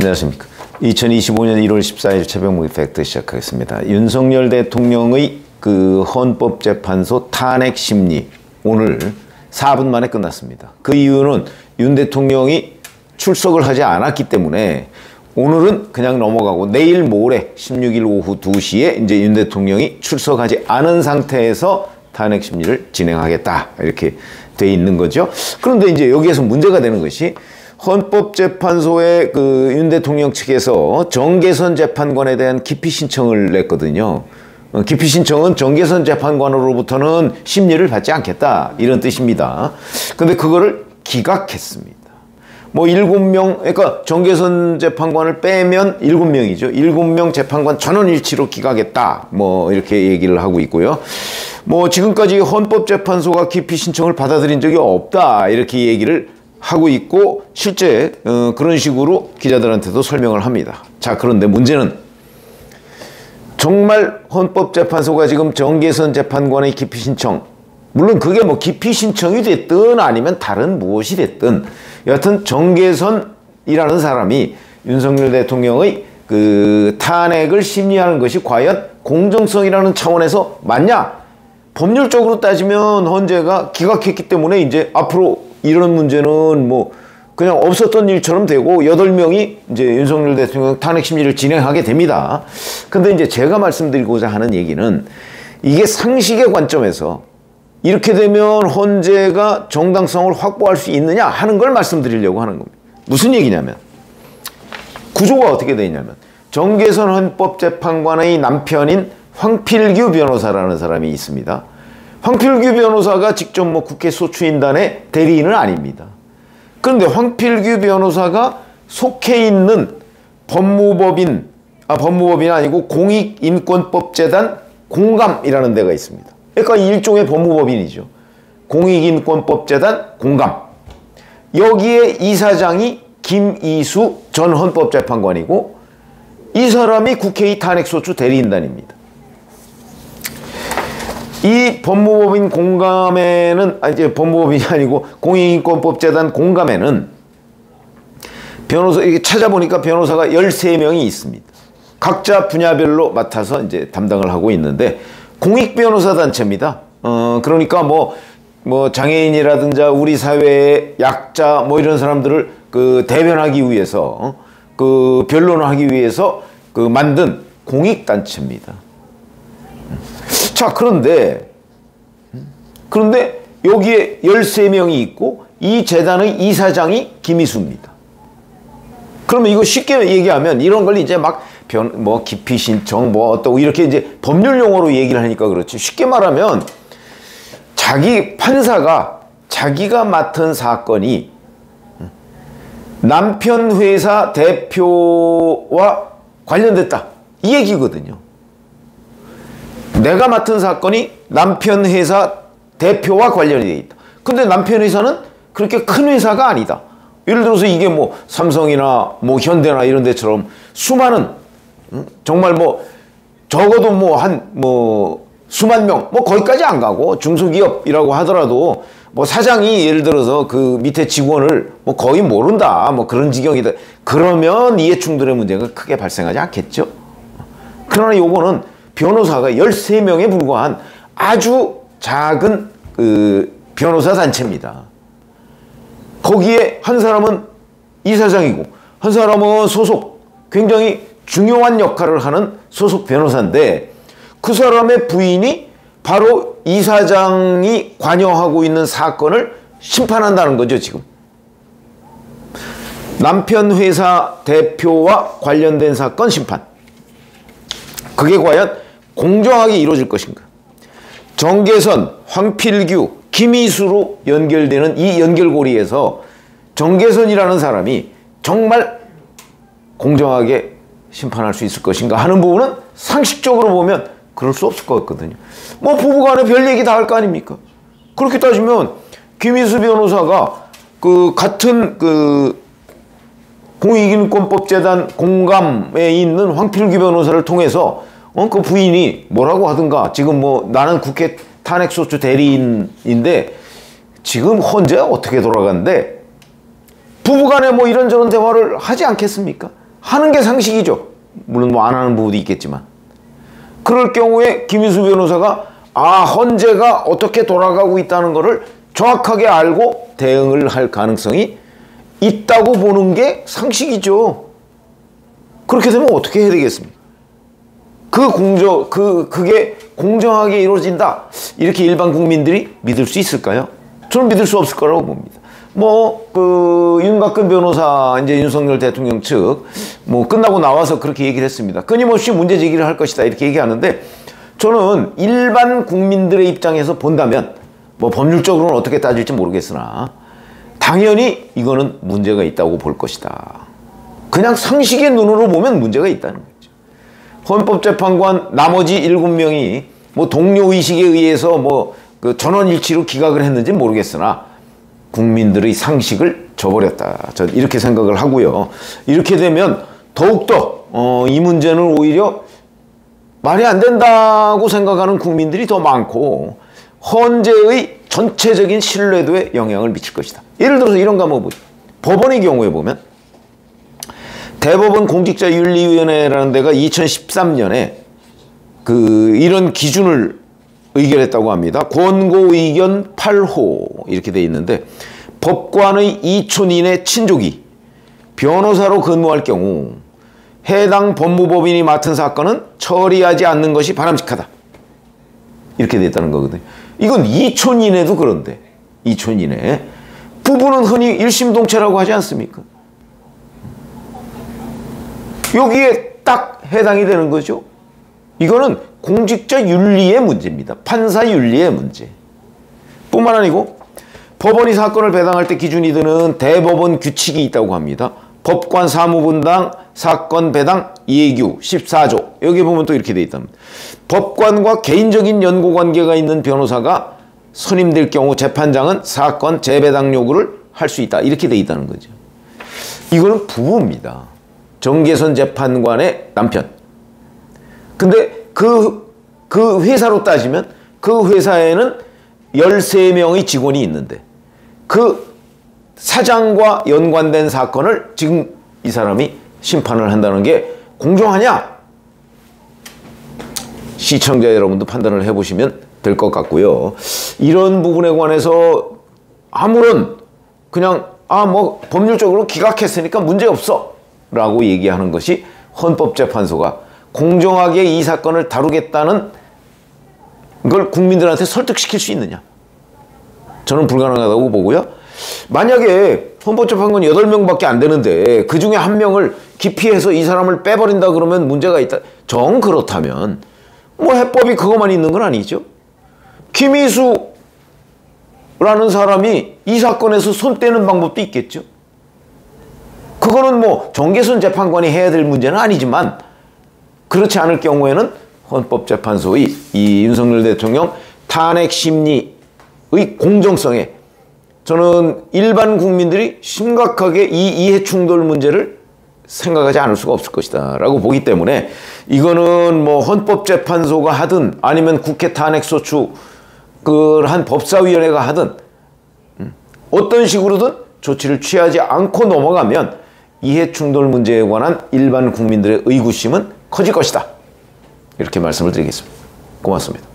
안녕하십니까. 2025년 1월 14일 새벽 팩트 시작하겠습니다. 윤석열 대통령의 그 헌법재판소 탄핵 심리 오늘 4분 만에 끝났습니다. 그 이유는 윤 대통령이 출석을 하지 않았기 때문에 오늘은 그냥 넘어가고 내일 모레 16일 오후 2시에 이제 윤 대통령이 출석하지 않은 상태에서 탄핵 심리를 진행하겠다 이렇게 돼 있는 거죠. 그런데 이제 여기에서 문제가 되는 것이 헌법재판소에 그 윤 대통령 측에서 정계선 재판관에 대한 기피 신청을 냈거든요. 기피 신청은 정계선 재판관으로부터는 심리를 받지 않겠다 이런 뜻입니다. 근데 그거를 기각했습니다. 뭐 7명, 그러니까 정계선 재판관을 빼면 7명이죠. 7명 재판관 전원일치로 기각했다. 뭐 이렇게 얘기를 하고 있고요. 뭐 지금까지 헌법재판소가 기피 신청을 받아들인 적이 없다 이렇게 얘기를 하고 있고 실제 그런 식으로 기자들한테도 설명을 합니다. 자, 그런데 문제는 정말 헌법재판소가 지금 정계선 재판관의 기피 신청, 물론 그게 뭐 기피 신청이 됐든 아니면 다른 무엇이 됐든 여하튼 정계선이라는 사람이 윤석열 대통령의 그 탄핵을 심리하는 것이 과연 공정성이라는 차원에서 맞냐? 법률적으로 따지면 헌재가 기각했기 때문에 이제 앞으로 이런 문제는 뭐 그냥 없었던 일처럼 되고 8명이 이제 윤석열 대통령 탄핵 심리를 진행하게 됩니다. 근데 이제 제가 말씀드리고자 하는 얘기는 이게 상식의 관점에서 이렇게 되면 헌재가 정당성을 확보할 수 있느냐 하는 걸 말씀드리려고 하는 겁니다. 무슨 얘기냐면 구조가 어떻게 되어 있냐면 정계선 헌법재판관의 남편인 황필규 변호사라는 사람이 있습니다. 황필규 변호사가 직접 뭐 국회 소추인단의 대리인은 아닙니다. 그런데 황필규 변호사가 속해 있는 법무법인이 아니고 공익인권법재단 공감이라는 데가 있습니다. 그러니까 일종의 법무법인이죠. 공익인권법재단 공감. 여기에 이사장이 김이수 전 헌법재판관이고 이 사람이 국회의 탄핵소추 대리인단입니다. 이 법무법인 공감에는 이제 법무법인이 아니고 공익인권법재단 공감에는 변호사 이렇게 찾아보니까 변호사가 13명이 있습니다. 각자 분야별로 맡아서 이제 담당을 하고 있는데 공익변호사 단체입니다. 그러니까 뭐 장애인이라든지 우리 사회의 약자 뭐 이런 사람들을 그 대변하기 위해서 그 변론을 하기 위해서 그 만든 공익단체입니다. 자, 그런데 여기에 13명이 있고 이 재단의 이사장이 김이수입니다. 그러면 이거 쉽게 얘기하면 이런 걸 이제 막 기피 신청 또 이렇게 이제 법률 용어로 얘기를 하니까 그렇지. 쉽게 말하면 자기 판사가 자기가 맡은 사건이 남편 회사 대표와 관련됐다 이 얘기거든요. 내가 맡은 사건이 남편 회사 대표와 관련이 돼 있다. 근데 남편 회사는 그렇게 큰 회사가 아니다. 예를 들어서 이게 뭐 삼성이나 뭐 현대나 이런 데처럼 수많은 정말 뭐 적어도 수만 명 거기까지 안 가고 중소기업이라고 하더라도 뭐 사장이 예를 들어서 그 밑에 직원을 뭐 거의 모른다 뭐 그런 지경이다. 그러면 이해충돌의 문제가 크게 발생하지 않겠죠. 그러나 요거는 변호사가 13명에 불과한 아주 작은 그 변호사 단체입니다. 거기에 한 사람은 이사장이고 한 사람은 소속 굉장히 중요한 역할을 하는 소속 변호사인데 그 사람의 부인이 바로 이사장이 관여하고 있는 사건을 심판한다는 거죠. 지금 남편 회사 대표와 관련된 사건 심판, 그게 과연 공정하게 이루어질 것인가? 정계선, 황필규, 김이수로 연결되는 이 연결고리에서 정계선이라는 사람이 정말 공정하게 심판할 수 있을 것인가 하는 부분은 상식적으로 보면 그럴 수 없을 것 같거든요. 뭐 부부간에 별 얘기 다 할 거 아닙니까? 그렇게 따지면 김이수 변호사가 그 같은 그 공익인권법재단 공감에 있는 황필규 변호사를 통해서 그 부인이 뭐라고 하든가 지금 뭐 나는 국회 탄핵소추 대리인인데 지금 헌재가 어떻게 돌아가는데 부부간에 뭐 이런저런 대화를 하지 않겠습니까? 하는 게 상식이죠. 물론 뭐 안 하는 부분도 있겠지만. 그럴 경우에 김인수 변호사가 헌재가 어떻게 돌아가고 있다는 것을 정확하게 알고 대응을 할 가능성이 있다고 보는 게 상식이죠. 그렇게 되면 어떻게 해야 되겠습니까? 그게 공정하게 이루어진다. 이렇게 일반 국민들이 믿을 수 있을까요? 저는 믿을 수 없을 거라고 봅니다. 윤곽근 변호사, 이제 윤석열 대통령 측, 끝나고 나와서 그렇게 얘기를 했습니다. 끊임없이 문제 제기를 할 것이다. 이렇게 얘기하는데, 저는 일반 국민들의 입장에서 본다면, 법률적으로는 어떻게 따질지 모르겠으나, 당연히 이거는 문제가 있다고 볼 것이다. 그냥 상식의 눈으로 보면 문제가 있다는 거죠. 헌법재판관 나머지 7명이 동료의식에 의해서 전원일치로 기각을 했는지 모르겠으나 국민들의 상식을 저버렸다. 전 이렇게 생각을 하고요. 이렇게 되면 더욱더 이 문제는 오히려 말이 안 된다고 생각하는 국민들이 더 많고 헌재의 전체적인 신뢰도에 영향을 미칠 것이다. 예를 들어서 이런 거 한번 보죠. 법원의 경우에 보면 대법원 공직자윤리위원회라는 데가 2013년에 이런 기준을 의결했다고 합니다. 권고 의견 8호 이렇게 돼 있는데, 법관의 이촌 이내 친족이 변호사로 근무할 경우 해당 법무법인이 맡은 사건은 처리하지 않는 것이 바람직하다. 이렇게 돼 있다는 거거든요. 이건 이촌 이내도 그런데, 이촌 이내. 부부는 흔히 일심동체라고 하지 않습니까? 여기에 딱 해당이 되는 거죠. 이거는 공직자 윤리의 문제입니다. 판사 윤리의 문제. 뿐만 아니고 법원이 사건을 배당할 때 기준이 드는 대법원 규칙이 있다고 합니다. 법관 사무분당 사건 배당 예규 14조. 여기 보면 또 이렇게 돼 있답니다. 법관과 개인적인 연고관계가 있는 변호사가 선임될 경우 재판장은 사건 재배당 요구를 할 수 있다. 이렇게 돼 있다는 거죠. 이거는 부부입니다. 정계선 재판관의 남편. 근데 그 회사로 따지면 그 회사에는 13명의 직원이 있는데 그 사장과 연관된 사건을 지금 이 사람이 심판을 한다는 게 공정하냐? 시청자 여러분도 판단을 해보시면 될 것 같고요. 이런 부분에 관해서 아무런 그냥 법률적으로 기각했으니까 문제없어 라고 얘기하는 것이 헌법재판소가 공정하게 이 사건을 다루겠다는 걸 국민들한테 설득시킬 수 있느냐? 저는 불가능하다고 보고요. 만약에 헌법재판관 8명밖에 안 되는데 그 중에 1명을 기피해서 이 사람을 빼버린다 그러면 문제가 있다. 정 그렇다면 해법이 그것만 있는 건 아니죠. 김희수라는 사람이 이 사건에서 손 떼는 방법도 있겠죠. 그거는 정계선 재판관이 해야 될 문제는 아니지만 그렇지 않을 경우에는 헌법재판소의 이 윤석열 대통령 탄핵 심리의 공정성에 저는 일반 국민들이 심각하게 이 이해충돌 문제를 생각하지 않을 수가 없을 것이다 라고 보기 때문에 이거는 헌법재판소가 하든 아니면 국회 탄핵소추 한 법사위원회가 하든 어떤 식으로든 조치를 취하지 않고 넘어가면 이해충돌 문제에 관한 일반 국민들의 의구심은 커질 것이다. 이렇게 말씀을 드리겠습니다. 고맙습니다.